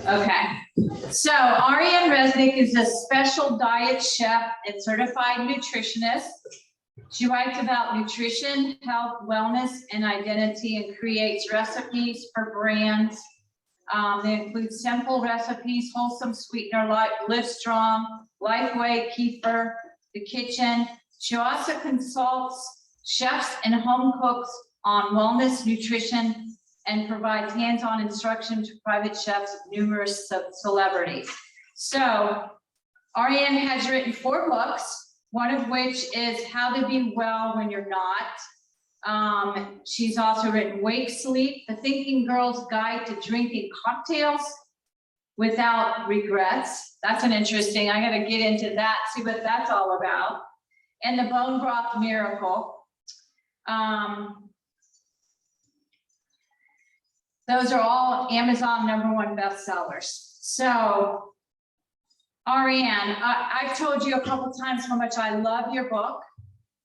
Okay, so Ariane Resnick is a special diet chef and certified nutritionist. She writes about nutrition, health, wellness, and identity, and creates recipes for brands. They include simple recipes, wholesome sweetener like Live Strong, Lifeway, Kefir, The Kitchen. She also consults chefs and home cooks on wellness, nutrition, and provides hands-on instruction to private chefs of numerous celebrities. So Ariane has written 4 books, one of which is How to Be Well When You're Not. She's also written Wake Sleep, The Thinking Girl's Guide to Drinking Cocktails Without Regrets. That's an interesting, I gotta get into that, see what that's all about. And The Bone Broth Miracle. Those are all Amazon #1 bestsellers. So, Ariane, I've told you a couple times how much I love your book.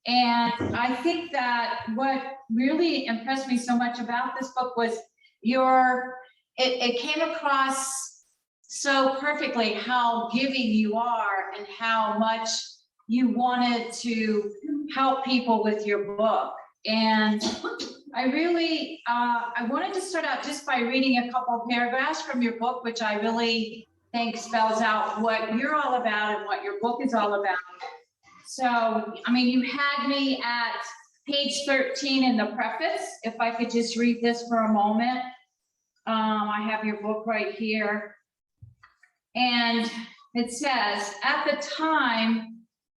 And I think that what really impressed me so much about this book was it came across so perfectly how giving you are and how much you wanted to help people with your book. And I really, I wanted to start out just by reading a couple of paragraphs from your book, which I really think spells out what you're all about and what your book is all about. So, I mean, you had me at page 13 in the preface. If I could just read this for a moment. I have your book right here. And it says, at the time,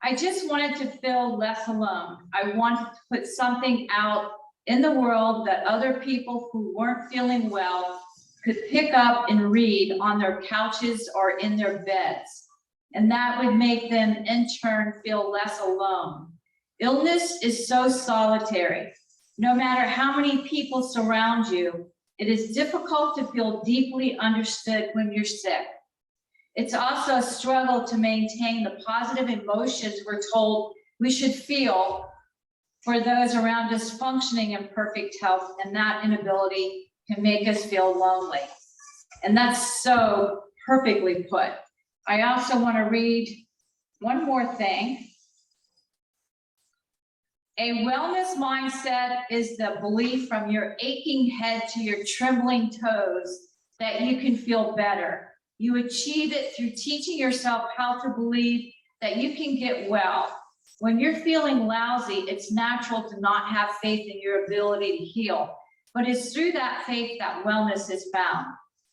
I just wanted to feel less alone. I wanted to put something out in the world that other people who weren't feeling well could pick up and read on their couches or in their beds. And that would make them in turn feel less alone. Illness is so solitary. No matter how many people surround you, it is difficult to feel deeply understood when you're sick. It's also a struggle to maintain the positive emotions we're told we should feel for those around us functioning in perfect health, and that inability can make us feel lonely. And that's so perfectly put. I also want to read one more thing. A wellness mindset is the belief from your aching head to your trembling toes that you can feel better. You achieve it through teaching yourself how to believe that you can get well. When you're feeling lousy, it's natural to not have faith in your ability to heal, but it's through that faith that wellness is found.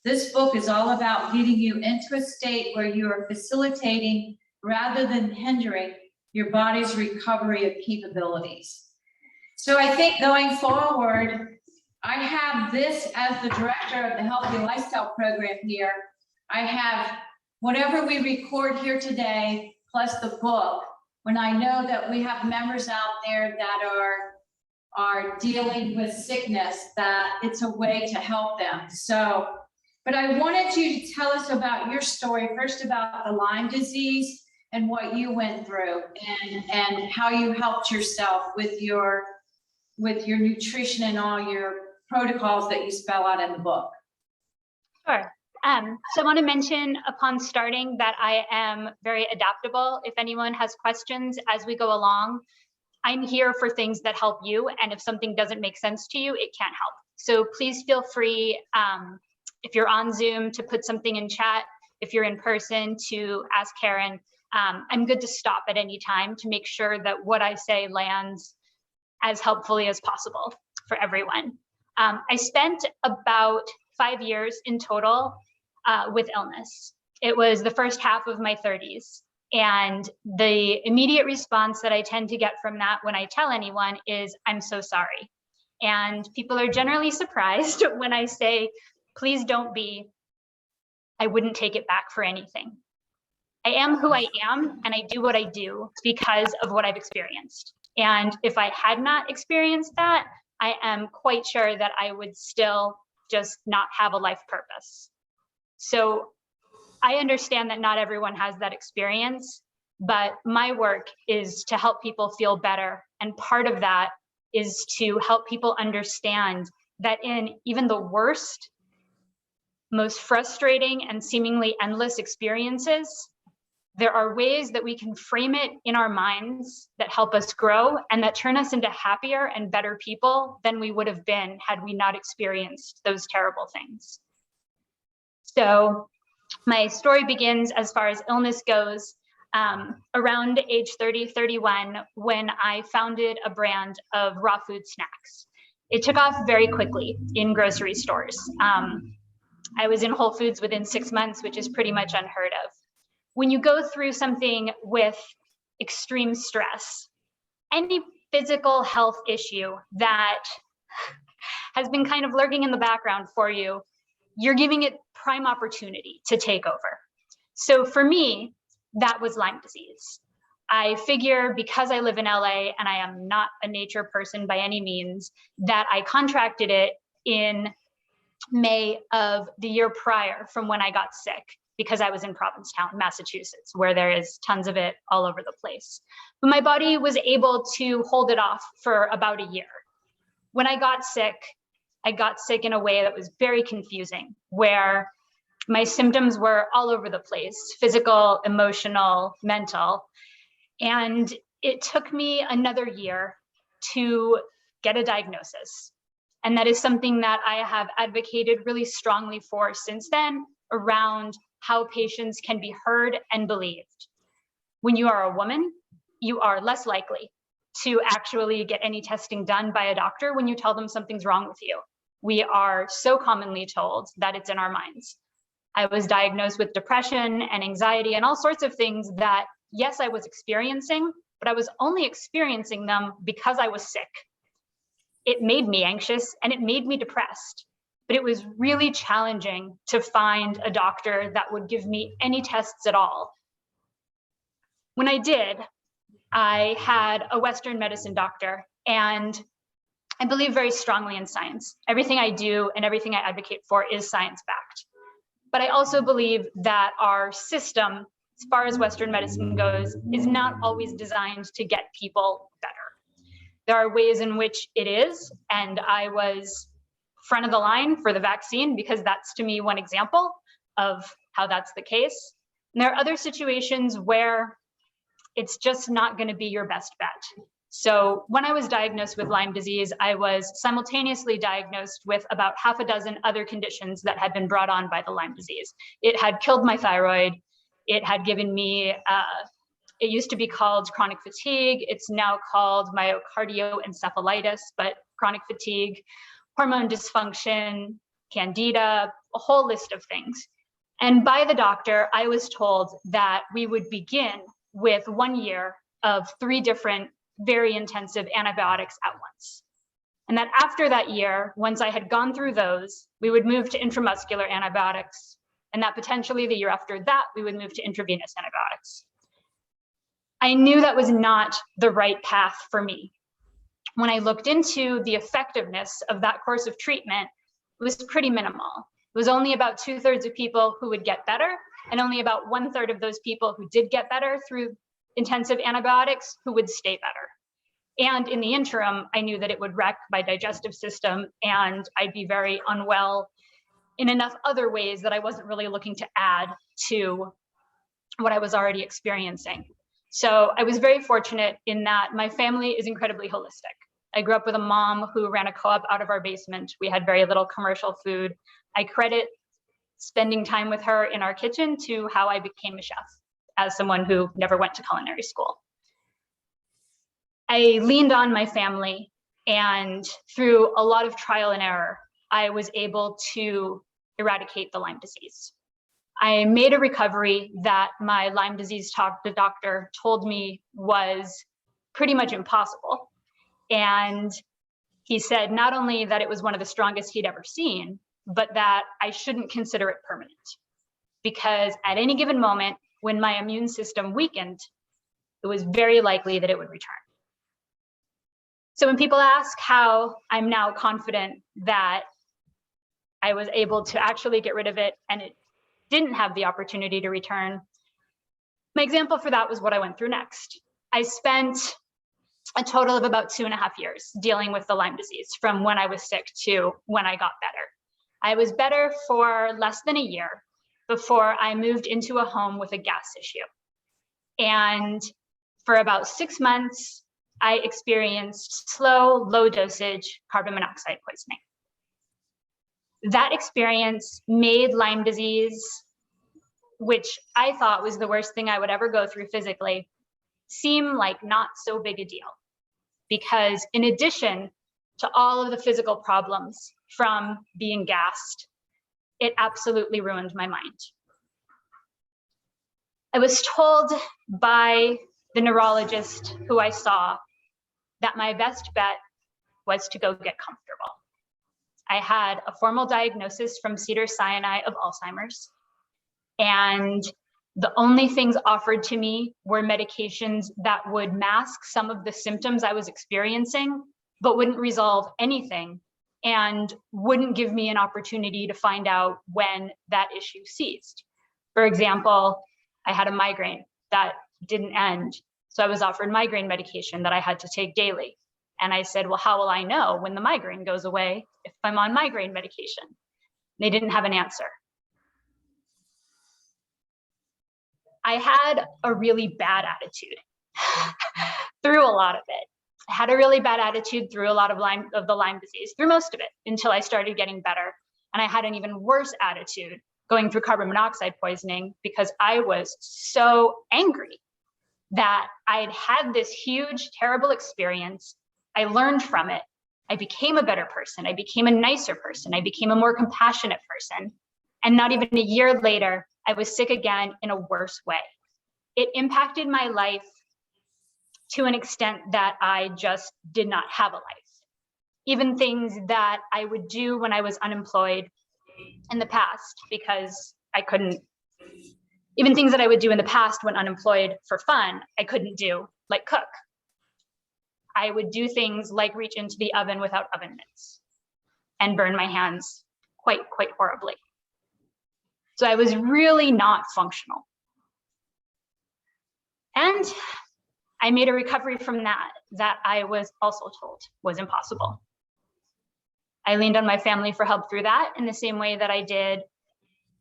This book is all about getting you into a state where you are facilitating rather than hindering your body's recovery of capabilities. So I think going forward, I have this as the director of the Healthy Lifestyle Program here. I have whatever we record here today, plus the book, when I know that we have members out there that are dealing with sickness, that it's a way to help them. So, but I wanted you to tell us about your story, first about the Lyme disease and what you went through and how you helped yourself with your nutrition and all your protocols that you spell out in the book. Sure. So I want to mention upon starting that I am very adaptable. If anyone has questions as we go along, I'm here for things that help you. And if something doesn't make sense to you, it can't help. So please feel free, if you're on Zoom, to put something in chat. If you're in person, to ask Karen. I'm good to stop at any time to make sure that what I say lands as helpfully as possible for everyone. I spent about 5 years in total with illness. It was the first half of my 30s. And the immediate response that I tend to get from that when I tell anyone is, I'm so sorry. And people are generally surprised when I say, please don't be. I wouldn't take it back for anything. I am who I am, and I do what I do because of what I've experienced. And if I had not experienced that, I am quite sure that I would still just not have a life purpose. So I understand that not everyone has that experience, but my work is to help people feel better. And part of that is to help people understand that in even the worst, most frustrating and seemingly endless experiences, there are ways that we can frame it in our minds that help us grow and that turn us into happier and better people than we would have been had we not experienced those terrible things. So my story begins, as far as illness goes, around age 30, 31, when I founded a brand of raw food snacks. It took off very quickly in grocery stores. I was in Whole Foods within 6 months, which is pretty much unheard of. When you go through something with extreme stress, any physical health issue that has been kind of lurking in the background for you, you're giving it prime opportunity to take over. So for me, that was Lyme disease. I figure because I live in LA and I am not a nature person by any means, that I contracted it in May of the year prior from when I got sick, because I was in Provincetown, Massachusetts, where there is tons of it all over the place. But my body was able to hold it off for about a year. When I got sick in a way that was very confusing, where my symptoms were all over the place, physical, emotional, mental. And it took me another year to get a diagnosis. And that is something that I have advocated really strongly for since then, around how patients can be heard and believed. When you are a woman, you are less likely to actually get any testing done by a doctor when you tell them something's wrong with you. We are so commonly told that it's in our minds. I was diagnosed with depression and anxiety and all sorts of things that, yes, I was experiencing, but I was only experiencing them because I was sick. It made me anxious and it made me depressed, but it was really challenging to find a doctor that would give me any tests at all. When I did, I had a Western medicine doctor, and I believe very strongly in science. Everything I do and everything I advocate for is science-backed. But I also believe that our system, as far as Western medicine goes, is not always designed to get people better. There are ways in which it is, and I was front of the line for the vaccine because that's, to me, one example of how that's the case. And there are other situations where it's just not going to be your best bet. So when I was diagnosed with Lyme disease, I was simultaneously diagnosed with about half a dozen other conditions that had been brought on by the Lyme disease. It had killed my thyroid. It had given me, it used to be called chronic fatigue. It's now called myocardial-encephalitis, but chronic fatigue, hormone dysfunction, candida, a whole list of things. And by the doctor, I was told that we would begin with 1 year of 3 different very intensive antibiotics at once. And that after that year, once I had gone through those, we would move to intramuscular antibiotics, and that potentially the year after that, we would move to intravenous antibiotics. I knew that was not the right path for me. When I looked into the effectiveness of that course of treatment, it was pretty minimal. It was only about 2/3 of people who would get better, and only about 1/3 of those people who did get better through intensive antibiotics who would stay better. And in the interim, I knew that it would wreck my digestive system and I'd be very unwell in enough other ways that I wasn't really looking to add to what I was already experiencing. So I was very fortunate in that my family is incredibly holistic. I grew up with a mom who ran a co-op out of our basement. We had very little commercial food. I credit spending time with her in our kitchen to how I became a chef, as someone who never went to culinary school. I leaned on my family, and through a lot of trial and error, I was able to eradicate the Lyme disease. I made a recovery that my Lyme disease doctor told me was pretty much impossible. And he said not only that it was one of the strongest he'd ever seen, but that I shouldn't consider it permanent, because at any given moment, when my immune system weakened, it was very likely that it would return. So when people ask how I'm now confident that I was able to actually get rid of it and it didn't have the opportunity to return, my example for that was what I went through next. I spent a total of about 2.5 years dealing with the Lyme disease from when I was sick to when I got better. I was better for less than a year before I moved into a home with a gas issue. And for about 6 months, I experienced slow, low dosage carbon monoxide poisoning. That experience made Lyme disease, which I thought was the worst thing I would ever go through physically, seem like not so big a deal. Because in addition to all of the physical problems from being gassed, it absolutely ruined my mind. I was told by the neurologist who I saw that my best bet was to go get comfortable. I had a formal diagnosis from Cedars-Sinai of Alzheimer's, and the only things offered to me were medications that would mask some of the symptoms I was experiencing, but wouldn't resolve anything and wouldn't give me an opportunity to find out when that issue ceased. For example, I had a migraine that didn't end, so I was offered migraine medication that I had to take daily. And I said, well, how will I know when the migraine goes away if I'm on migraine medication? They didn't have an answer. I had a really bad attitude through a lot of it. I had a really bad attitude through a lot of the Lyme disease, through most of it, until I started getting better. And I had an even worse attitude going through carbon monoxide poisoning because I was so angry that I'd had this huge, terrible experience. I learned from it. I became a better person. I became a nicer person. I became a more compassionate person. And not even a year later, I was sick again in a worse way. It impacted my life to an extent that I just did not have a life. Even things that I would do when I was unemployed in the past, because I couldn't, even things that I would do in the past when unemployed for fun, I couldn't do, like cook. I would do things like reach into the oven without oven mitts and burn my hands quite horribly. So I was really not functional. And I made a recovery from that I was also told was impossible. I leaned on my family for help through that in the same way that I did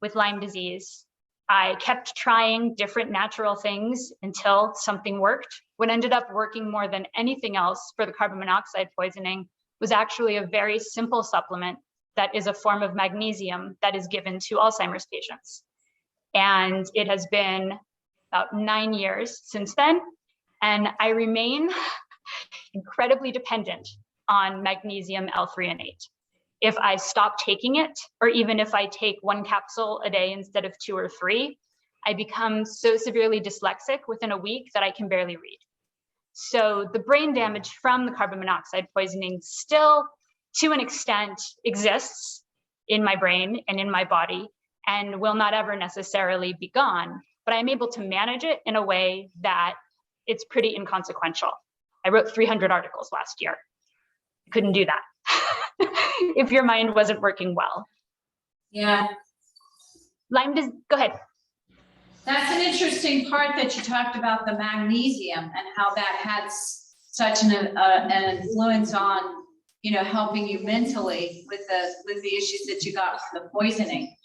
with Lyme disease. I kept trying different natural things until something worked. What ended up working more than anything else for the carbon monoxide poisoning was actually a very simple supplement that is a form of magnesium that is given to Alzheimer's patients. And it has been about 9 years since then. And I remain incredibly dependent on magnesium L-threonate. If I stop taking it, or even if I take 1 capsule a day instead of 2 or 3, I become so severely dyslexic within a week that I can barely read. So the brain damage from the carbon monoxide poisoning still, to an extent, exists in my brain and in my body and will not ever necessarily be gone, but I'm able to manage it in a way that it's pretty inconsequential. I wrote 300 articles last year. I couldn't do that if your mind wasn't working well. Yeah. Lyme disease, go ahead. That's an interesting part that you talked about, the magnesium and how that had such an influence on, you know, helping you mentally with the issues that you got from the poisoning.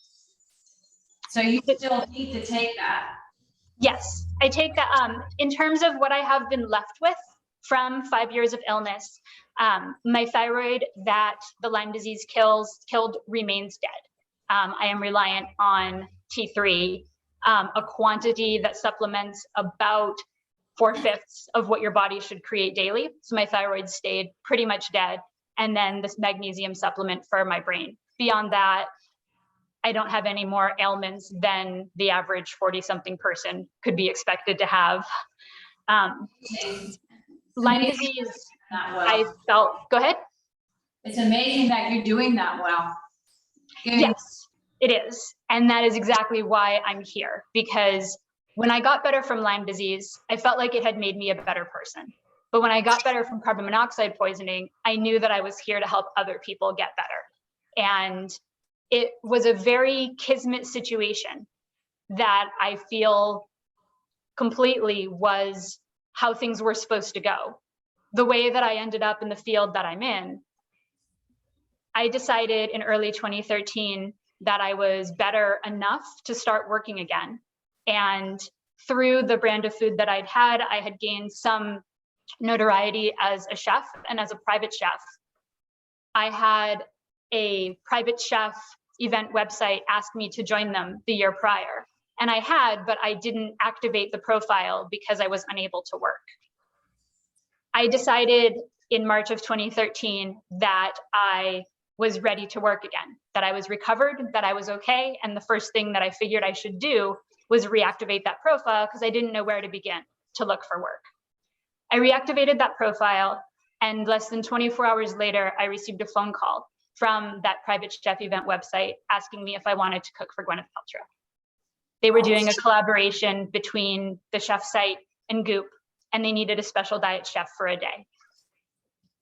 So you still need to take that. Yes, I take that. In terms of what I have been left with from 5 years of illness, my thyroid that the Lyme disease killed remains dead. I am reliant on T3, a quantity that supplements about 4/5 of what your body should create daily. So my thyroid stayed pretty much dead. And then this magnesium supplement for my brain. Beyond that, I don't have any more ailments than the average 40-something person could be expected to have. Lyme disease, I felt, go ahead. It's amazing that you're doing that well. Yes, it is. And that is exactly why I'm here, because when I got better from Lyme disease, I felt like it had made me a better person. But when I got better from carbon monoxide poisoning, I knew that I was here to help other people get better. And it was a very kismet situation that I feel completely was how things were supposed to go. the way that I ended up in the field that I'm in, I decided in early 2013 that I was better enough to start working again. And through the brand of food that I'd had, I had gained some notoriety as a chef and as a private chef. I had a private chef event website ask me to join them the year prior. And I had, but I didn't activate the profile because I was unable to work. I decided in March of 2013 that I was ready to work again, that I was recovered, that I was okay. And the first thing that I figured I should do was reactivate that profile because I didn't know where to begin to look for work. I reactivated that profile, and less than 24 hours later, I received a phone call from that private chef event website asking me if I wanted to cook for Gwyneth Paltrow. They were doing a collaboration between the chef site and Goop, and they needed a special diet chef for a day.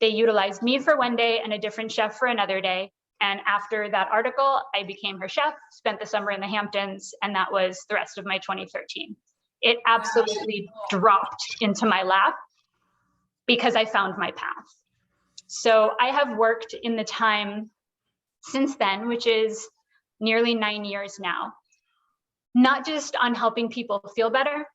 They utilized me for one day and a different chef for another day. And after that article, I became her chef, spent the summer in the Hamptons, and that was the rest of my 2013. It absolutely dropped into my lap because I found my path. So I have worked in the time since then, which is nearly 9 years now, not just on helping people feel better,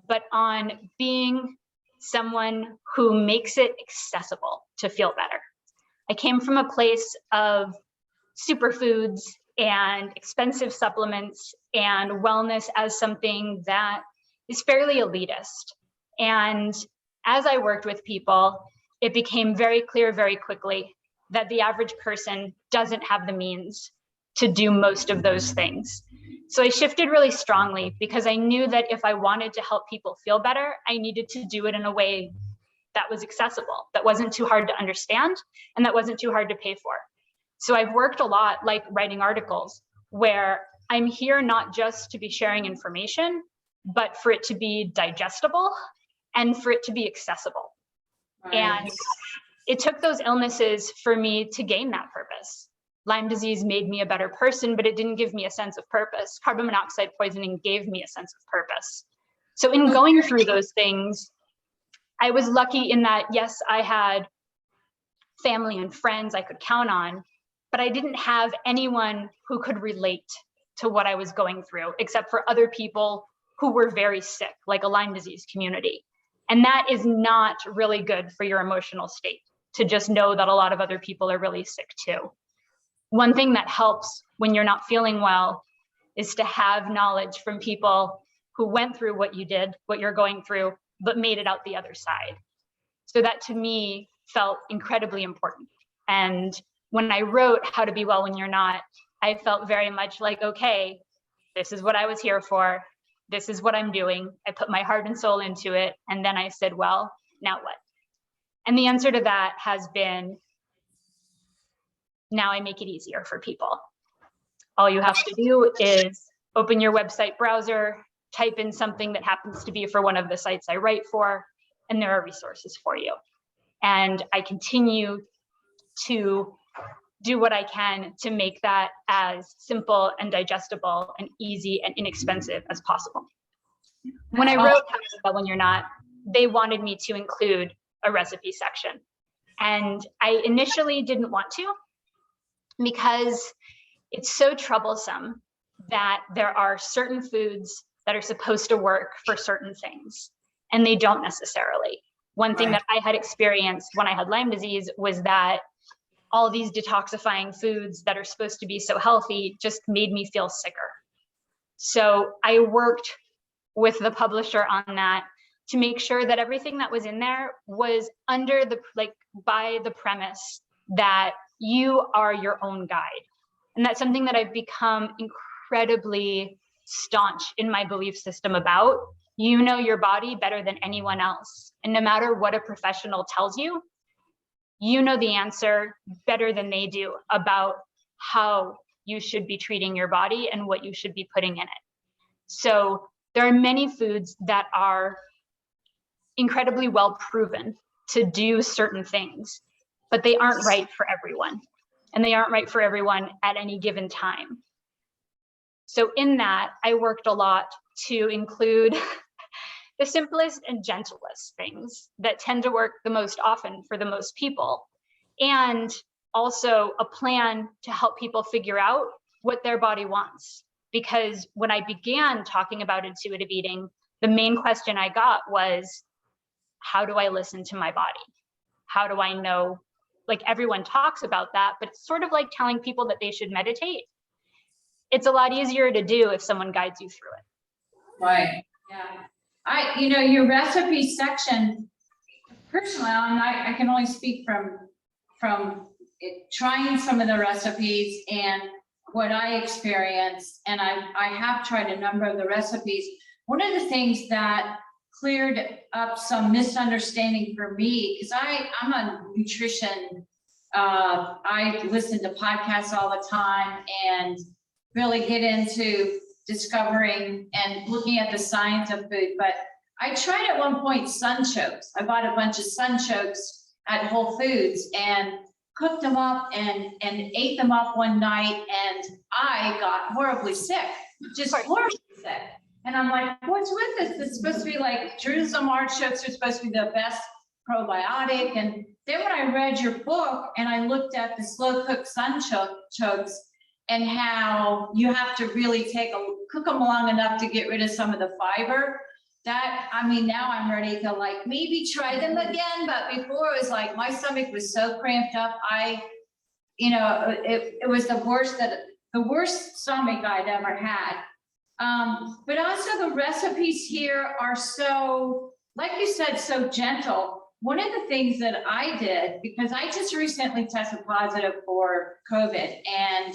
but on being someone who makes it accessible to feel better. I came from a place of superfoods and expensive supplements and wellness as something that is fairly elitist. And as I worked with people, it became very clear very quickly that the average person doesn't have the means to do most of those things. So I shifted really strongly because I knew that if I wanted to help people feel better, I needed to do it in a way that was accessible, that wasn't too hard to understand, and that wasn't too hard to pay for. So I've worked a lot like writing articles where I'm here not just to be sharing information, but for it to be digestible and for it to be accessible. Right. And it took those illnesses for me to gain that purpose. Lyme disease made me a better person, but it didn't give me a sense of purpose. Carbon monoxide poisoning gave me a sense of purpose. So in going through those things, I was lucky in that, yes, I had family and friends I could count on, but I didn't have anyone who could relate to what I was going through, except for other people who were very sick, like a Lyme disease community. And that is not really good for your emotional state, to just know that a lot of other people are really sick too. One thing that helps when you're not feeling well is to have knowledge from people who went through what you did, what you're going through, but made it out the other side. So that to me felt incredibly important. And when I wrote How to Be Well When You're Not, I felt very much like, okay, this is what I was here for. This is what I'm doing. I put my heart and soul into it. And then I said, well, now what? And the answer to that has been, now I make it easier for people. All you have to do is open your website browser, type in something that happens to be for one of the sites I write for, and there are resources for you. And I continue to do what I can to make that as simple and digestible and easy and inexpensive as possible. When I wrote How to Be Well When You're Not, they wanted me to include a recipe section. And I initially didn't want to, because it's so troublesome that there are certain foods that are supposed to work for certain things, and they don't necessarily. One thing that I had experienced when I had Lyme disease was that all these detoxifying foods that are supposed to be so healthy just made me feel sicker. So I worked with the publisher on that to make sure that everything that was in there was under the, by the premise that you are your own guide. And that's something that I've become incredibly staunch in my belief system about. You know your body better than anyone else. And no matter what a professional tells you, you know the answer better than they do about how you should be treating your body and what you should be putting in it. So there are many foods that are incredibly well proven to do certain things, but they aren't right for everyone. And they aren't right for everyone at any given time. So in that, I worked a lot to include the simplest and gentlest things that tend to work the most often for the most people. And also a plan to help people figure out what their body wants. Because when I began talking about intuitive eating, the main question I got was, how do I listen to my body? How do I know? Like, everyone talks about that, but it's sort of like telling people that they should meditate. It's a lot easier to do if someone guides you through it. Right. Yeah. Your recipe section, personally, I can only speak from trying some of the recipes and what I experienced, and I have tried a number of the recipes. One of the things that cleared up some misunderstanding for me, because I'm a nutrition, I listen to podcasts all the time and really get into discovering and looking at the science of food. But I tried at one point sunchokes. I bought a bunch of sunchokes at Whole Foods and cooked them up and ate them up one night, and I got horribly sick, just horribly sick. And I'm like, what's with this? It's supposed to be like Jerusalem artichokes are supposed to be the best probiotic. And then when I read your book and I looked at the slow cooked sunchokes and how you have to really cook them long enough to get rid of some of the fiber, now I'm ready to like maybe try them again. But before, it was like my stomach was so cramped up. It was the worst stomach I'd ever had. But also the recipes here are so, like you said, so gentle. One of the things that I did, because I just recently tested positive for COVID, and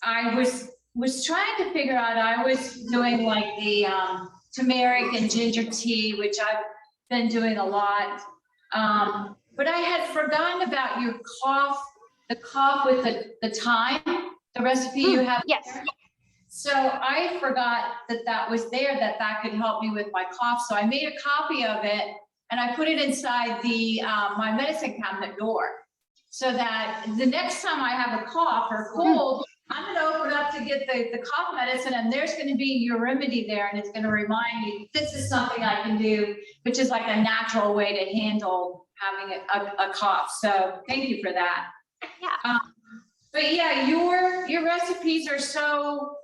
I was trying to figure out, I was doing like the turmeric and ginger tea, which I've been doing a lot. But I had forgotten about your the cough with the thyme, the recipe you have. Yes. There. So I forgot that was there, that could help me with my cough. So I made a copy of it and I put it inside my medicine cabinet door, so that the next time I have a cough or cold, I'm going to open up to get the cough medicine, and there's going to be your remedy there, and it's going to remind me this is something I can do, which is like a natural way to handle having a cough. So thank you for that. Yeah. But yeah, your recipes are so.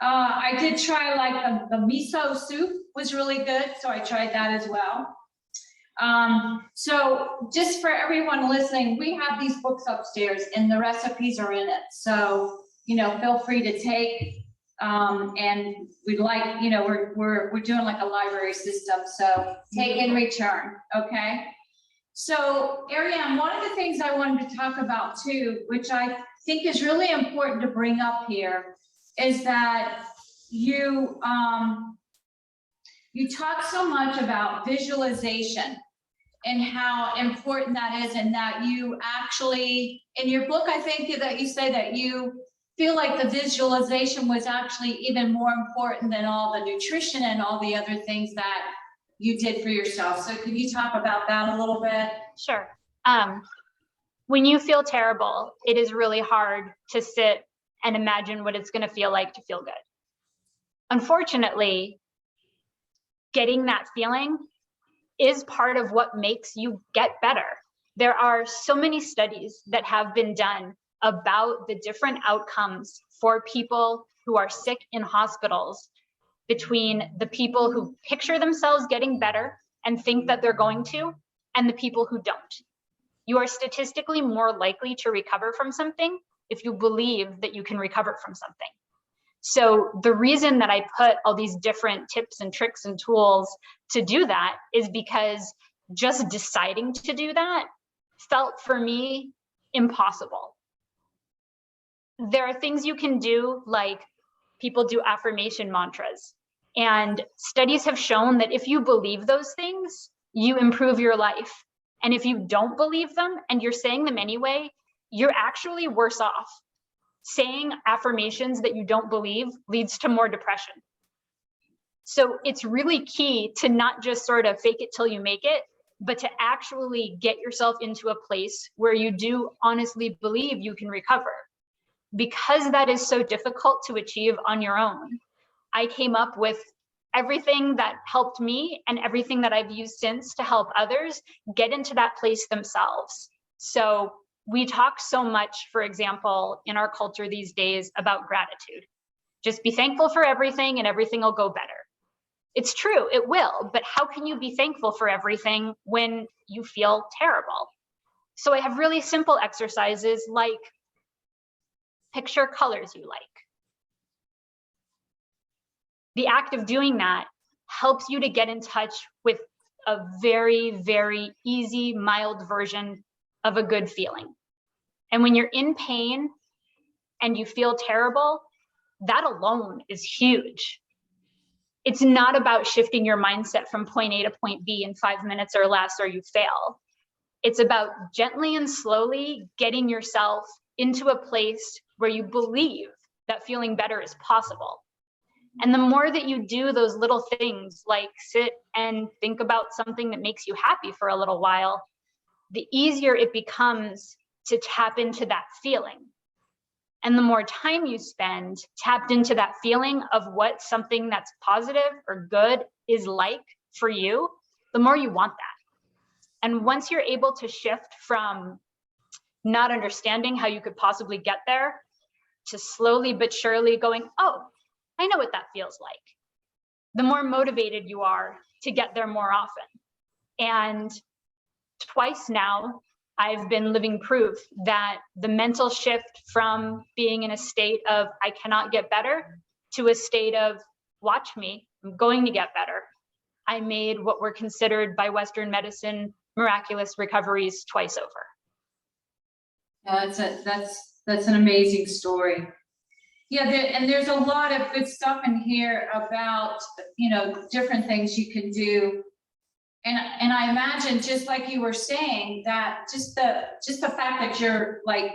I did try like the miso soup was really good, so I tried that as well. So just for everyone listening, we have these books upstairs and the recipes are in it. So, feel free to take, and we'd like, we're doing like a library system. So take in return. Okay. So Ariane, one of the things I wanted to talk about too, which I think is really important to bring up here, is that you talk so much about visualization and how important that is, and that you actually, in your book, I think that you say that you feel like the visualization was actually even more important than all the nutrition and all the other things that you did for yourself. So can you talk about that a little bit? Sure. When you feel terrible, it is really hard to sit and imagine what it's going to feel like to feel good. Unfortunately, getting that feeling is part of what makes you get better. There are so many studies that have been done about the different outcomes for people who are sick in hospitals, between the people who picture themselves getting better and think that they're going to, and the people who don't. You are statistically more likely to recover from something if you believe that you can recover from something. So the reason that I put all these different tips and tricks and tools to do that is because just deciding to do that felt for me impossible. There are things you can do, like people do affirmation mantras, and studies have shown that if you believe those things, you improve your life. And if you don't believe them and you're saying them anyway, you're actually worse off. Saying affirmations that you don't believe leads to more depression. So it's really key to not just sort of fake it till you make it, but to actually get yourself into a place where you do honestly believe you can recover. Because that is so difficult to achieve on your own, I came up with everything that helped me and everything that I've used since to help others get into that place themselves. So we talk so much, for example, in our culture these days about gratitude. Just be thankful for everything and everything will go better. It's true, it will, but how can you be thankful for everything when you feel terrible? So I have really simple exercises like picture colors you like. The act of doing that helps you to get in touch with a very, very easy, mild version of a good feeling. And when you're in pain and you feel terrible, that alone is huge. It's not about shifting your mindset from point A to point B in 5 minutes or less, or you fail. It's about gently and slowly getting yourself into a place where you believe that feeling better is possible. And the more that you do those little things, like sit and think about something that makes you happy for a little while, the easier it becomes to tap into that feeling. And the more time you spend tapped into that feeling of what something that's positive or good is like for you, the more you want that. And once you're able to shift from not understanding how you could possibly get there to slowly but surely going, oh, I know what that feels like, the more motivated you are to get there more often. And twice now, I've been living proof that the mental shift from being in a state of I cannot get better to a state of watch me, I'm going to get better. I made what were considered by Western medicine miraculous recoveries twice over. That's an amazing story. Yeah, and there's a lot of good stuff in here about, you know, different things you can do. And I imagine, just like you were saying, that just the fact that you're like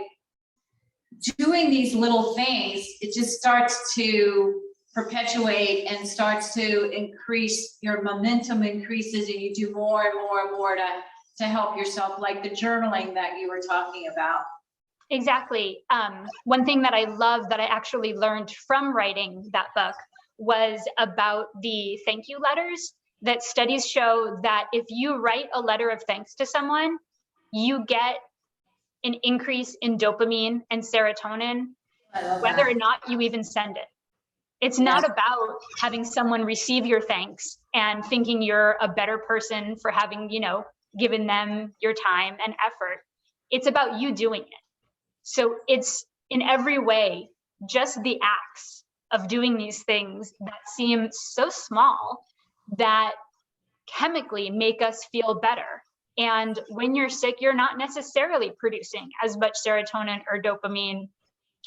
doing these little things, it just starts to perpetuate and starts to increase, your momentum increases, and you do more and more and more to help yourself, like the journaling that you were talking about. Exactly. One thing that I love that I actually learned from writing that book was about the thank you letters. That studies show that if you write a letter of thanks to someone, you get an increase in dopamine and serotonin, whether or not you even send it. It's not about having someone receive your thanks and thinking you're a better person for having, you know, given them your time and effort. It's about you doing it. So it's in every way, just the acts of doing these things that seem so small that chemically make us feel better. And when you're sick, you're not necessarily producing as much serotonin or dopamine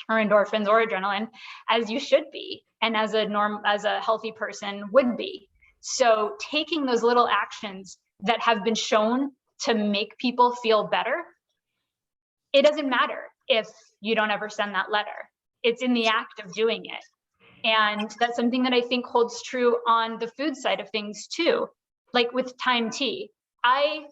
or endorphins or adrenaline as you should be, and as a healthy person would be. So taking those little actions that have been shown to make people feel better, it doesn't matter if you don't ever send that letter. It's in the act of doing it. And that's something that I think holds true on the food side of things too. Like with Time Tea, I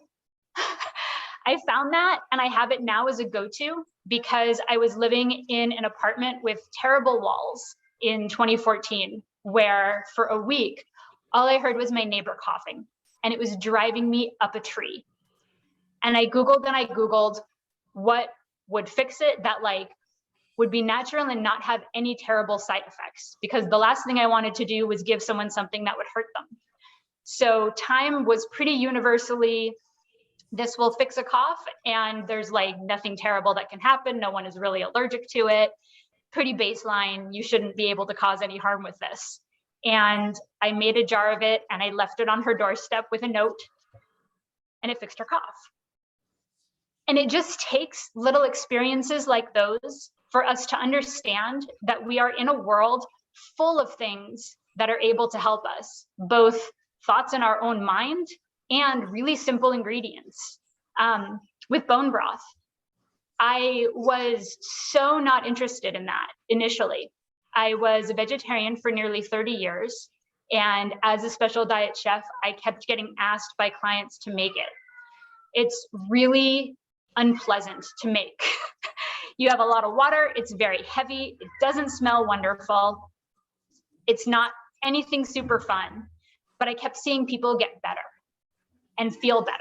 found that, and I have it now as a go-to, because I was living in an apartment with terrible walls in 2014, where for a week, all I heard was my neighbor coughing, and it was driving me up a tree. And I Googled what would fix it that like would be natural and not have any terrible side effects, because the last thing I wanted to do was give someone something that would hurt them. So thyme was pretty universally, this will fix a cough, and there's like nothing terrible that can happen. No one is really allergic to it. Pretty baseline. You shouldn't be able to cause any harm with this. And I made a jar of it and I left it on her doorstep with a note, and it fixed her cough. And it just takes little experiences like those for us to understand that we are in a world full of things that are able to help us, both thoughts in our own mind and really simple ingredients. With bone broth, I was so not interested in that initially. I was a vegetarian for nearly 30 years. And as a special diet chef, I kept getting asked by clients to make it. It's really unpleasant to make. You have a lot of water, it's very heavy, it doesn't smell wonderful. It's not anything super fun. but I kept seeing people get better and feel better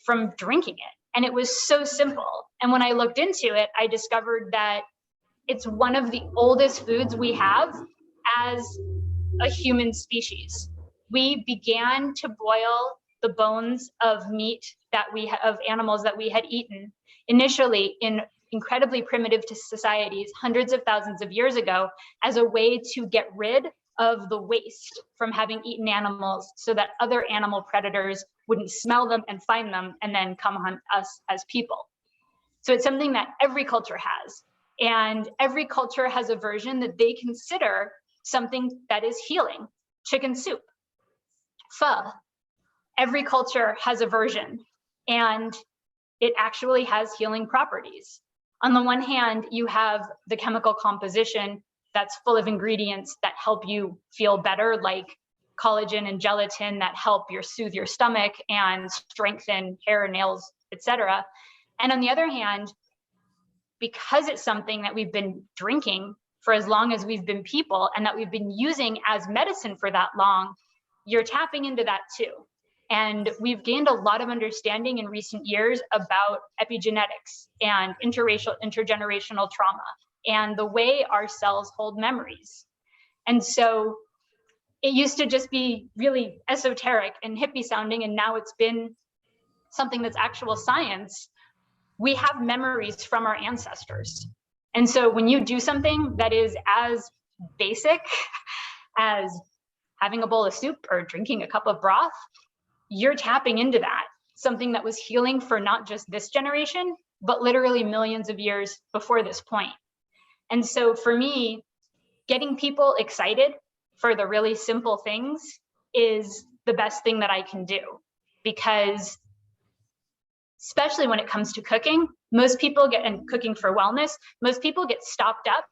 from drinking it. And it was so simple. And when I looked into it, I discovered that it's one of the oldest foods we have as a human species. We began to boil the bones of meat of animals that we had eaten initially in incredibly primitive societies hundreds of thousands of years ago as a way to get rid of the waste from having eaten animals so that other animal predators wouldn't smell them and find them and then come hunt us as people. So it's something that every culture has. And every culture has a version that they consider something that is healing. Chicken soup, pho. Every culture has a version, and it actually has healing properties. On the one hand, you have the chemical composition that's full of ingredients that help you feel better, like collagen and gelatin that help soothe your stomach and strengthen hair, nails, etc. And on the other hand, because it's something that we've been drinking for as long as we've been people and that we've been using as medicine for that long, you're tapping into that too. And we've gained a lot of understanding in recent years about epigenetics and intergenerational trauma and the way our cells hold memories. And so it used to just be really esoteric and hippie sounding, and now it's been something that's actual science. We have memories from our ancestors. And so when you do something that is as basic as having a bowl of soup or drinking a cup of broth, you're tapping into that, something that was healing for not just this generation, but literally millions of years before this point. And so for me, getting people excited for the really simple things is the best thing that I can do, because especially when it comes to cooking, and cooking for wellness, most people get stopped up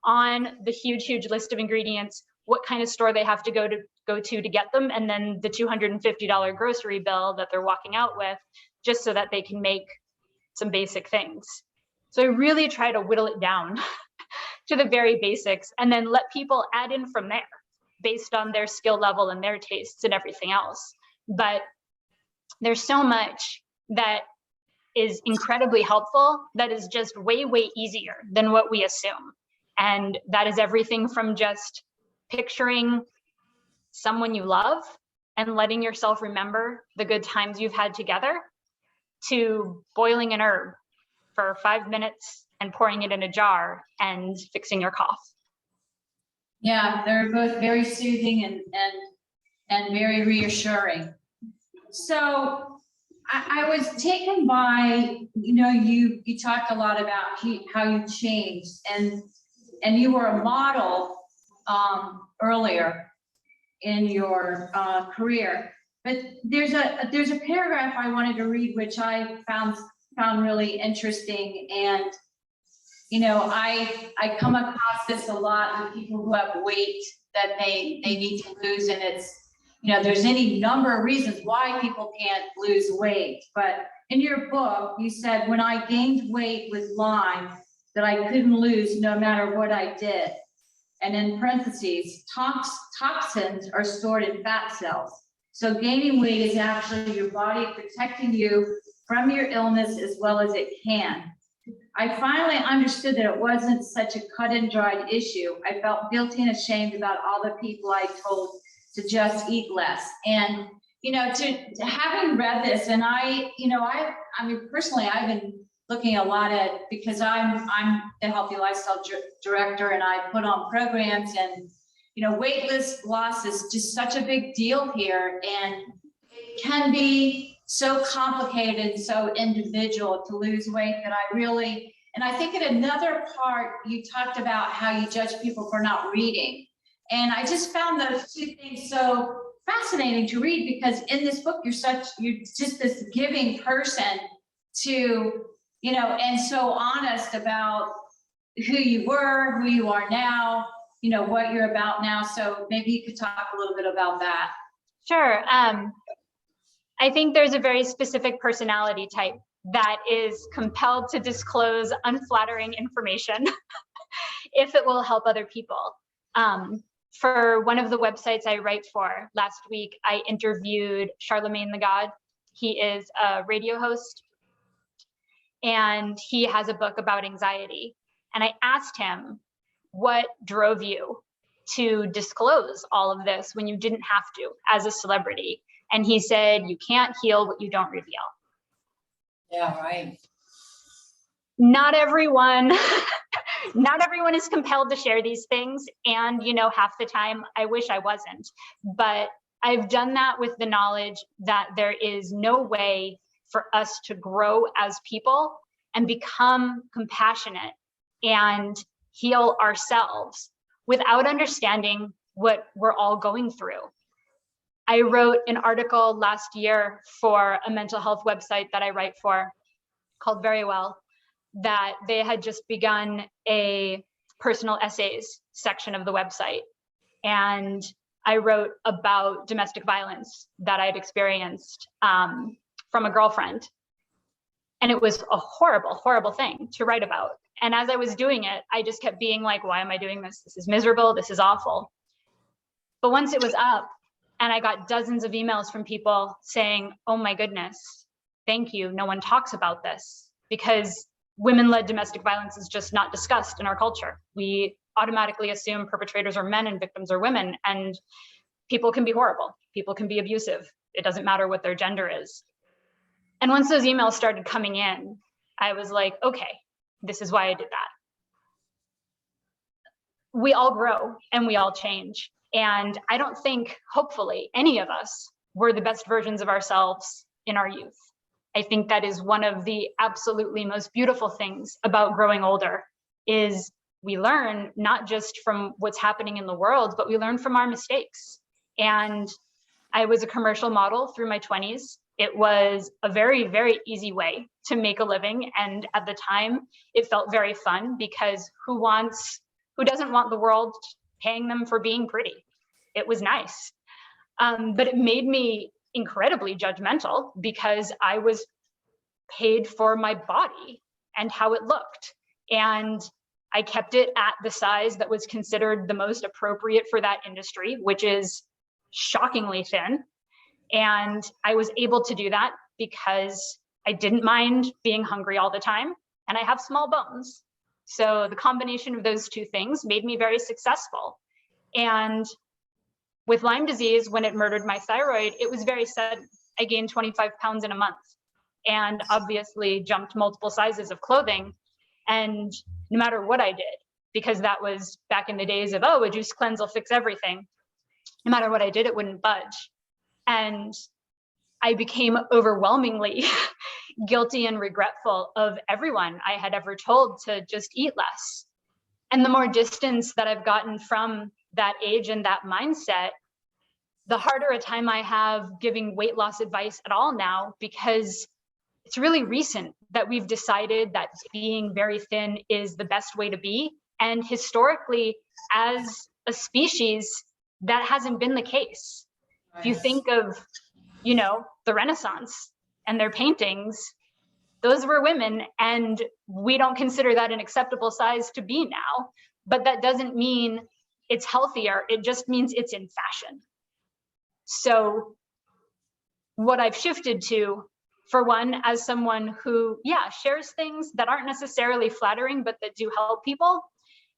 on the huge list of ingredients, what kind of store they have to go to get them, and then the $250 grocery bill that they're walking out with just so that they can make some basic things. So I really try to whittle it down to the very basics and then let people add in from there based on their skill level and their tastes and everything else. But there's so much that is incredibly helpful that is just way easier than what we assume. And that is everything from just picturing someone you love and letting yourself remember the good times you've had together, to boiling an herb for 5 minutes and pouring it in a jar and fixing your cough. Yeah, they're both very soothing and very reassuring. So I was taken by, you talked a lot about how you changed, and you were a model earlier in your career. But there's a paragraph I wanted to read, which I found really interesting. And I come across this a lot with people who have weight that they need to lose, and it's there's any number of reasons why people can't lose weight. But in your book, you said, when I gained weight with Lyme, that I couldn't lose no matter what I did. And in parentheses, toxins are stored in fat cells. So gaining weight is actually your body protecting you from your illness as well as it can. I finally understood that it wasn't such a cut and dried issue. I felt guilty and ashamed about all the people I told to just eat less. And, to having read this, and I mean, personally, I've been looking a lot at, because I'm the healthy lifestyle director, and I put on programs, and, weight loss is just such a big deal here. And it can be so complicated, so individual to lose weight, that and I think in another part, you talked about how you judge people for not reading. And I just found those two things so fascinating to read, because in this book, you're just this giving person to, and so honest about who you were, who you are now, what you're about now. So maybe you could talk a little bit about that. Sure. I think there's a very specific personality type that is compelled to disclose unflattering information if it will help other people. For one of the websites I write for, last week, I interviewed Charlemagne the God. He is a radio host, and he has a book about anxiety. And I asked him, what drove you to disclose all of this when you didn't have to as a celebrity? And he said, you can't heal what you don't reveal. Yeah, right. Not everyone, not everyone is compelled to share these things. And, you know, half the time I wish I wasn't, but I've done that with the knowledge that there is no way for us to grow as people and become compassionate and heal ourselves without understanding what we're all going through. I wrote an article last year for a mental health website that I write for called Very Well, that they had just begun a personal essays section of the website. And I wrote about domestic violence that I'd experienced from a girlfriend. And it was a horrible, horrible thing to write about. And as I was doing it, I just kept being like, why am I doing this? This is miserable. This is awful. But once it was up, and I got dozens of emails from people saying, oh my goodness, thank you. No one talks about this, because women-led domestic violence is just not discussed in our culture. We automatically assume perpetrators are men and victims are women, and people can be horrible. People can be abusive. It doesn't matter what their gender is. And once those emails started coming in, I was like, okay, this is why I did that. We all grow and we all change. And I don't think, hopefully, any of us were the best versions of ourselves in our youth. I think that is one of the absolutely most beautiful things about growing older, is we learn not just from what's happening in the world, but we learn from our mistakes. And I was a commercial model through my 20s. It was a very, very easy way to make a living. And at the time, it felt very fun, because who doesn't want the world paying them for being pretty? It was nice. But it made me incredibly judgmental, because I was paid for my body and how it looked. And I kept it at the size that was considered the most appropriate for that industry, which is shockingly thin. And I was able to do that because I didn't mind being hungry all the time, and I have small bones. So the combination of those two things made me very successful. And with Lyme disease, when it murdered my thyroid, it was very sudden. I gained 25 pounds in a month, and obviously jumped multiple sizes of clothing. And no matter what I did, because that was back in the days of, oh, a juice cleanse will fix everything. No matter what I did, it wouldn't budge. And I became overwhelmingly guilty and regretful of everyone I had ever told to just eat less. And the more distance that I've gotten from that age and that mindset, the harder a time I have giving weight loss advice at all now, because it's really recent that we've decided that being very thin is the best way to be. And historically, as a species, that hasn't been the case. If you think of, you know, the Renaissance and their paintings, those were women, and we don't consider that an acceptable size to be now. But that doesn't mean it's healthier. It just means it's in fashion. So what I've shifted to, for one, as someone who, shares things that aren't necessarily flattering, but that do help people,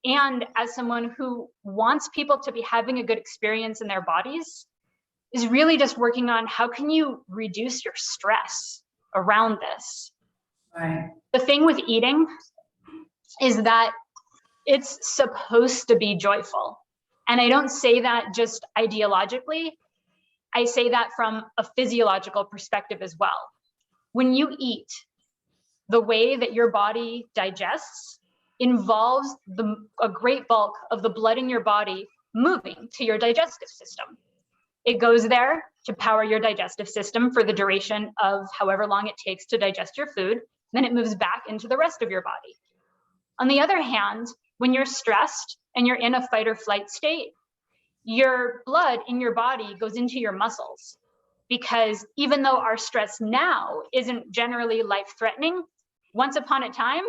and as someone who wants people to be having a good experience in their bodies, is really just working on how can you reduce your stress around this. Right. The thing with eating is that it's supposed to be joyful. And I don't say that just ideologically. I say that from a physiological perspective as well. When you eat, the way that your body digests involves a great bulk of the blood in your body moving to your digestive system. It goes there to power your digestive system for the duration of however long it takes to digest your food. Then it moves back into the rest of your body. On the other hand, when you're stressed and you're in a fight or flight state, your blood in your body goes into your muscles, because even though our stress now isn't generally life-threatening, once upon a time,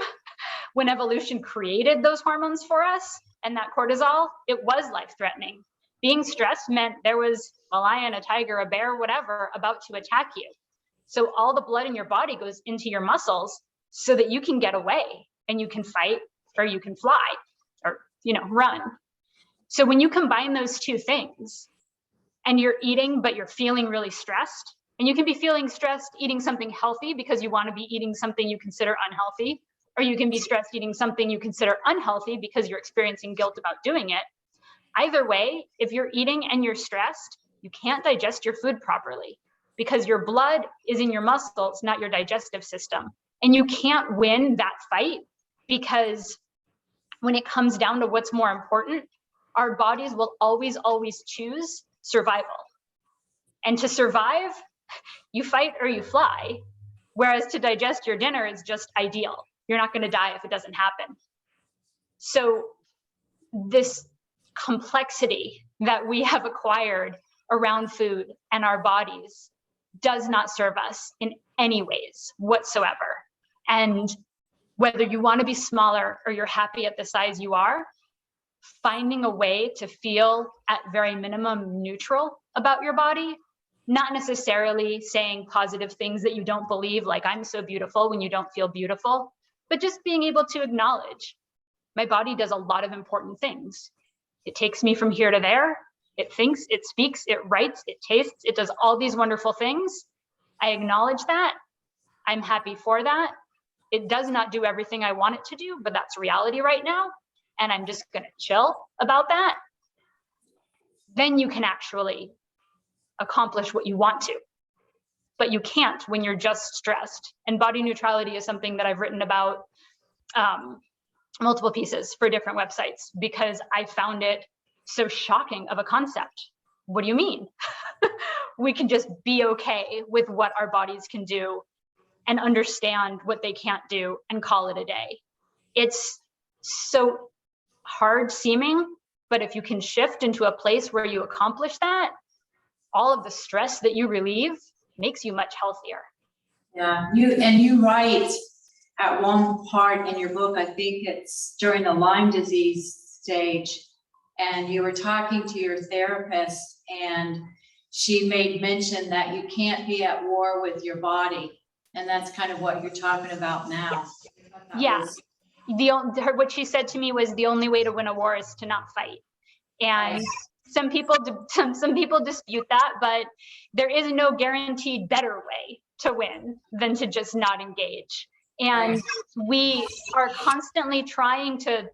when evolution created those hormones for us and that cortisol, it was life-threatening. Being stressed meant there was a lion, a tiger, a bear, whatever, about to attack you. So all the blood in your body goes into your muscles so that you can get away and you can fight or you can fly or, run. So when you combine those two things and you're eating, but you're feeling really stressed, and you can be feeling stressed eating something healthy because you want to be eating something you consider unhealthy, or you can be stressed eating something you consider unhealthy because you're experiencing guilt about doing it. Either way, if you're eating and you're stressed, you can't digest your food properly because your blood is in your muscles, not your digestive system. And you can't win that fight because when it comes down to what's more important, our bodies will always, always choose survival. And to survive, you fight or you fly. Whereas to digest your dinner is just ideal. You're not going to die if it doesn't happen. So this complexity that we have acquired around food and our bodies does not serve us in any ways whatsoever. And whether you want to be smaller or you're happy at the size you are, finding a way to feel at very minimum neutral about your body, not necessarily saying positive things that you don't believe, like I'm so beautiful when you don't feel beautiful, but just being able to acknowledge my body does a lot of important things. It takes me from here to there. It thinks, it speaks, it writes, it tastes, it does all these wonderful things. I acknowledge that. I'm happy for that. It does not do everything I want it to do, but that's reality right now. And I'm just going to chill about that. Then you can actually accomplish what you want to. But you can't when you're just stressed. And body neutrality is something that I've written about multiple pieces for different websites because I found it so shocking of a concept. What do you mean? We can just be okay with what our bodies can do and understand what they can't do and call it a day. It's so hard seeming, but if you can shift into a place where you accomplish that, all of the stress that you relieve makes you much healthier. Yeah, you write at one part in your book, I think it's during the Lyme disease stage, and you were talking to your therapist and she made mention that you can't be at war with your body. And that's kind of what you're talking about now. Yeah. What she said to me was the only way to win a war is to not fight. And some people dispute that, but there is no guaranteed better way to win than to just not engage. And we are constantly trying to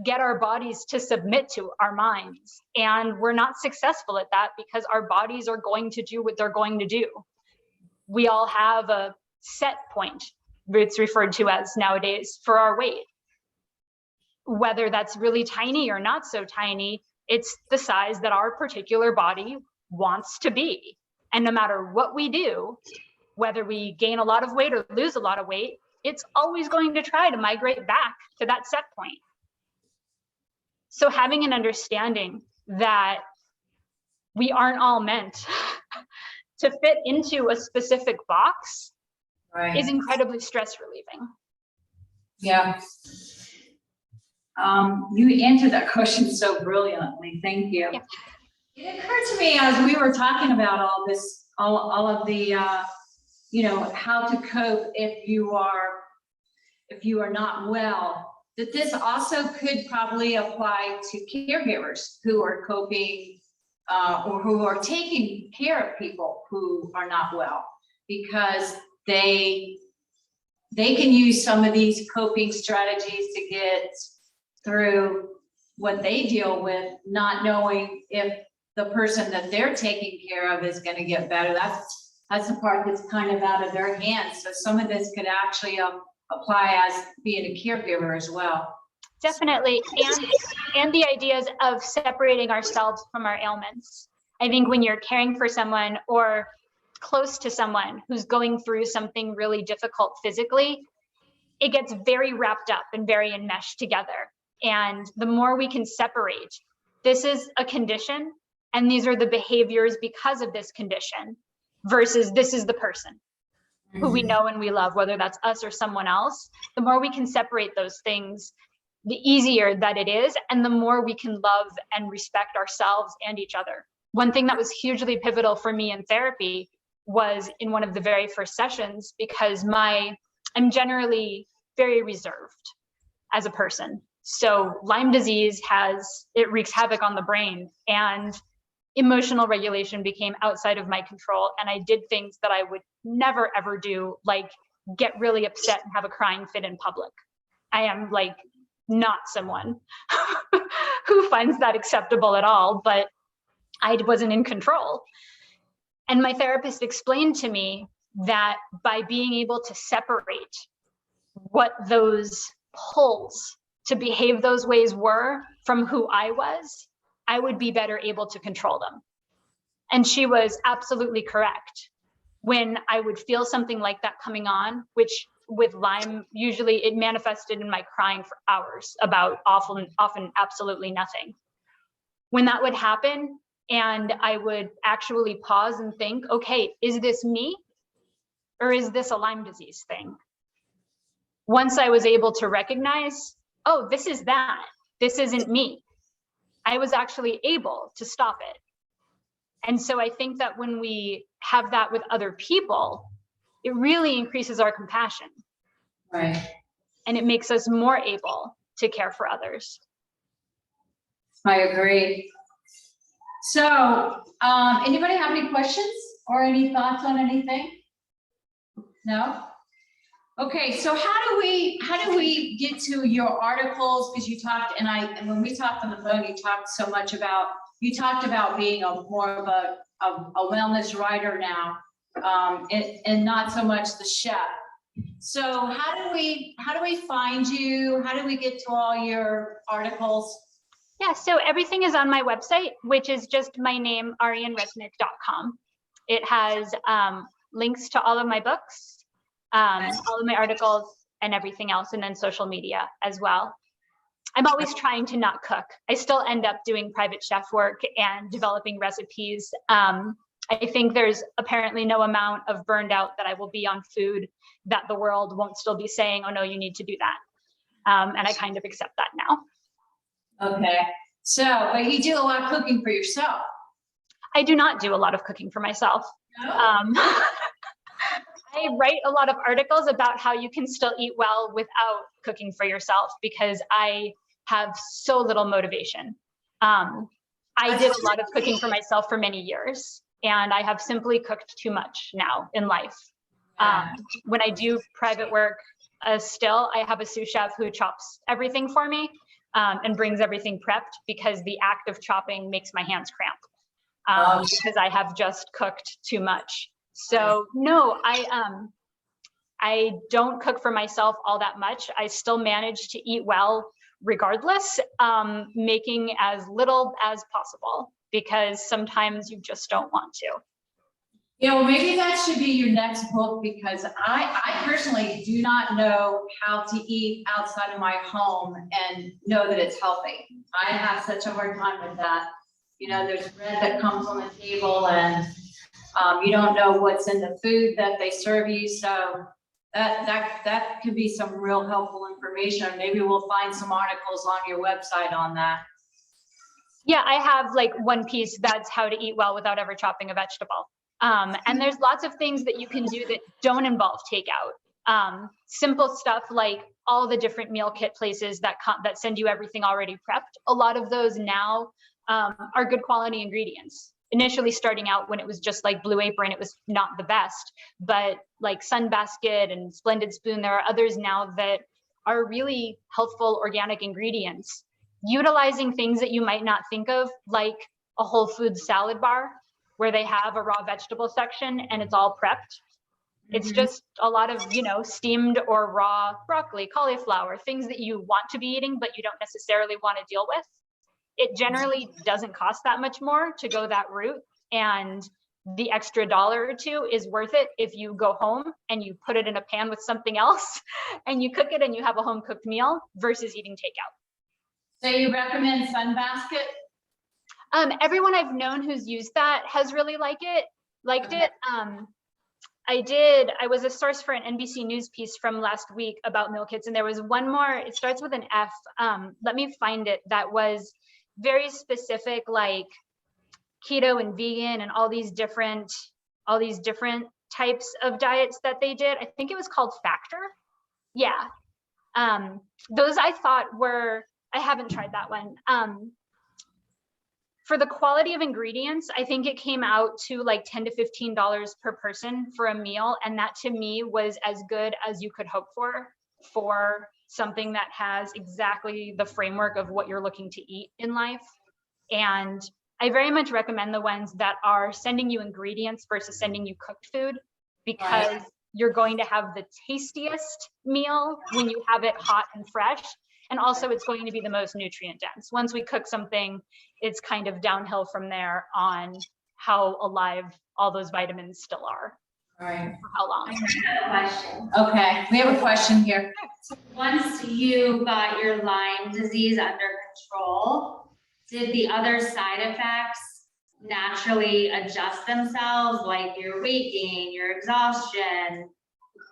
get our bodies to submit to our minds. And we're not successful at that because our bodies are going to do what they're going to do. We all have a set point, it's referred to as nowadays, for our weight. Whether that's really tiny or not so tiny, it's the size that our particular body wants to be. And no matter what we do, whether we gain a lot of weight or lose a lot of weight, it's always going to try to migrate back to that set point. So having an understanding that we aren't all meant to fit into a specific box is incredibly stress relieving. Yeah. You answered that question so brilliantly. Thank you. Yeah. It occurred to me as we were talking about all this, all of the, how to cope if you are not well, that this also could probably apply to caregivers who are coping or who are taking care of people who are not well, because they can use some of these coping strategies to get through what they deal with, not knowing if the person that they're taking care of is going to get better. That's the part that's kind of out of their hands. So some of this could actually apply as being a caregiver as well. Definitely, and the ideas of separating ourselves from our ailments. I think when you're caring for someone or close to someone who's going through something really difficult physically, it gets very wrapped up and very enmeshed together. And the more we can separate, this is a condition and these are the behaviors because of this condition, versus this is the person who we know and we love, whether that's us or someone else. The more we can separate those things, the easier that it is, and the more we can love and respect ourselves and each other. One thing that was hugely pivotal for me in therapy was in one of the very first sessions, because I'm generally very reserved as a person. So Lyme disease wreaks havoc on the brain, and emotional regulation became outside of my control. And I did things that I would never, ever do, like get really upset and have a crying fit in public. I am like not someone who finds that acceptable at all, but I wasn't in control. And my therapist explained to me that by being able to separate what those pulls to behave those ways were from who I was, I would be better able to control them. And she was absolutely correct. When I would feel something like that coming on, which with Lyme, usually it manifested in my crying for hours about often absolutely nothing. When that would happen, and I would actually pause and think, okay, is this me? Or is this a Lyme disease thing? Once I was able to recognize, oh, this is that, this isn't me, I was actually able to stop it. And so I think that when we have that with other people, it really increases our compassion. Right. And it makes us more able to care for others. I agree. So, anybody have any questions or any thoughts on anything? No? Okay, so how do we get to your articles? Because you talked, and when we talked on the phone, you talked about being more of a wellness writer now, and not so much the chef. So how do we find you? How do we get to all your articles? Yeah, so everything is on my website, which is just my name, arianresnick.com. It has links to all of my books, all of my articles, and everything else, and then social media as well. I'm always trying to not cook. I still end up doing private chef work and developing recipes. I think there's apparently no amount of burned out that I will be on food that the world won't still be saying, oh no, you need to do that. And I kind of accept that now. Okay, so, but you do a lot of cooking for yourself. I do not do a lot of cooking for myself. No? I write a lot of articles about how you can still eat well without cooking for yourself, because I have so little motivation. I did a lot of cooking for myself for many years, and I have simply cooked too much now in life. When I do private work, still, I have a sous chef who chops everything for me and brings everything prepped, because the act of chopping makes my hands cramp because I have just cooked too much. So no, I don't cook for myself all that much. I still manage to eat well regardless, making as little as possible, because sometimes you just don't want to. Yeah, well, maybe that should be your next book, because I personally do not know how to eat outside of my home and know that it's healthy. I have such a hard time with that. You know, there's bread that comes on the table, and you don't know what's in the food that they serve you. So that could be some real helpful information. Maybe we'll find some articles on your website on that. Yeah, I have like one piece that's how to eat well without ever chopping a vegetable. And there's lots of things that you can do that don't involve takeout. Simple stuff like all the different meal kit places that send you everything already prepped. A lot of those now are good quality ingredients. Initially starting out when it was just like Blue Apron, it was not the best, but like Sunbasket and Splendid Spoon, there are others now that are really healthful organic ingredients. Utilizing things that you might not think of, like a Whole Foods salad bar, where they have a raw vegetable section and it's all prepped. It's just a lot of, steamed or raw broccoli, cauliflower, things that you want to be eating, but you don't necessarily want to deal with. It generally doesn't cost that much more to go that route. And the extra $1 or $2 is worth it if you go home and you put it in a pan with something else and you cook it and you have a home cooked meal versus eating takeout. So you recommend Sunbasket? Everyone I've known who's used that has really liked it. I was a source for an NBC News piece from last week about meal kits, and there was one more, it starts with an F. Let me find it, that was very specific, like keto and vegan and all these different types of diets that they did. I think it was called Factor. Yeah. Those I thought were, I haven't tried that one. For the quality of ingredients, I think it came out to like $10 to $15 per person for a meal. And that to me was as good as you could hope for something that has exactly the framework of what you're looking to eat in life. And I very much recommend the ones that are sending you ingredients versus sending you cooked food, because you're going to have the tastiest meal when you have it hot and fresh. And also it's going to be the most nutrient dense. Once we cook something, it's kind of downhill from there on how alive all those vitamins still are. Right. For how long. I have a question. Okay, we have a question here. Once you got your Lyme disease under control, did the other side effects naturally adjust themselves, like your weight gain, your exhaustion,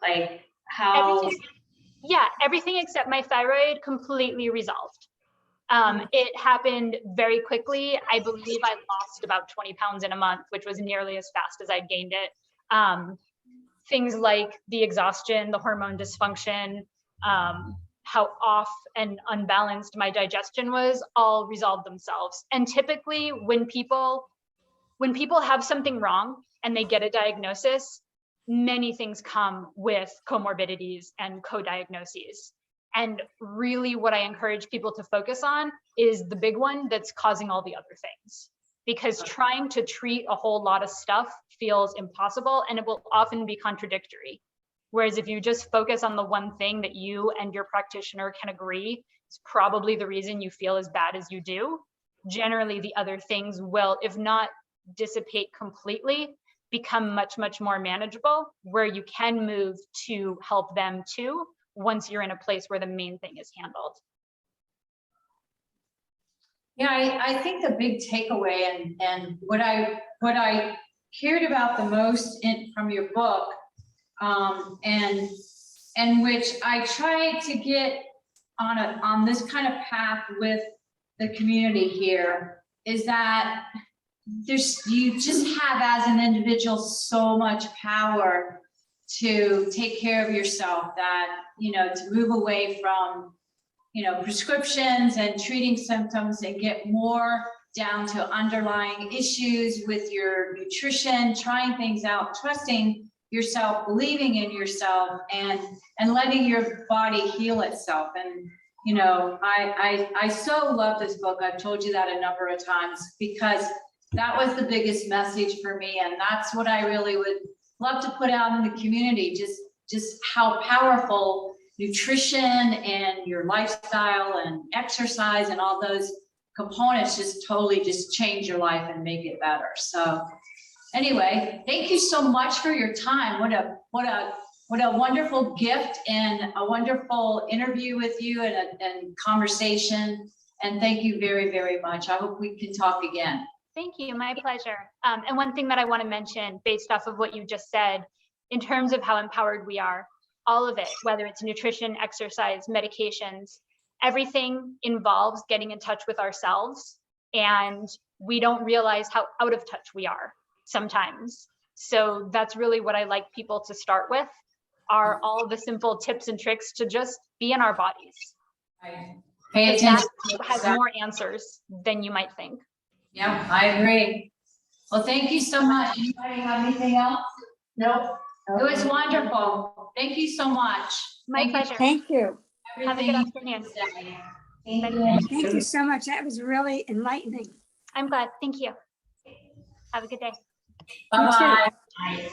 like how? Everything except my thyroid completely resolved. It happened very quickly. I believe I lost about 20 pounds in a month, which was nearly as fast as I gained it. Things like the exhaustion, the hormone dysfunction, how off and unbalanced my digestion was, all resolved themselves. And typically when people have something wrong and they get a diagnosis, many things come with comorbidities and co-diagnoses. And really what I encourage people to focus on is the big one that's causing all the other things. Because trying to treat a whole lot of stuff feels impossible, and it will often be contradictory. Whereas if you just focus on the one thing that you and your practitioner can agree is probably the reason you feel as bad as you do, generally the other things will, if not dissipate completely, become much, much more manageable, where you can move to help them too, once you're in a place where the main thing is handled. Yeah, I think the big takeaway and what I cared about the most from your book, and which I try to get on this kind of path with the community here, is that you just have as an individual so much power to take care of yourself, that, to move away from, prescriptions and treating symptoms and get more down to underlying issues with your nutrition, trying things out, trusting yourself, believing in yourself, and letting your body heal itself. And, I so love this book. I've told you that a number of times, because that was the biggest message for me. And that's what I really would love to put out in the community, just how powerful nutrition and your lifestyle and exercise and all those components just totally just change your life and make it better. So anyway, thank you so much for your time. What a wonderful gift and a wonderful interview with you and conversation. And thank you very, very much. I hope we can talk again. Thank you, my pleasure. And one thing that I want to mention based off of what you just said, in terms of how empowered we are, all of it, whether it's nutrition, exercise, medications, everything involves getting in touch with ourselves. And we don't realize how out of touch we are sometimes. So that's really what I like people to start with, are all the simple tips and tricks to just be in our bodies. Pay attention. That has more answers than you might think. Yeah, I agree. Well, thank you so much. Anybody have anything else? Nope. It was wonderful. Thank you so much. My pleasure. Thank you. Have a good afternoon. Thank you so much. That was really enlightening. I'm glad. Thank you. Have a good day. Bye-bye.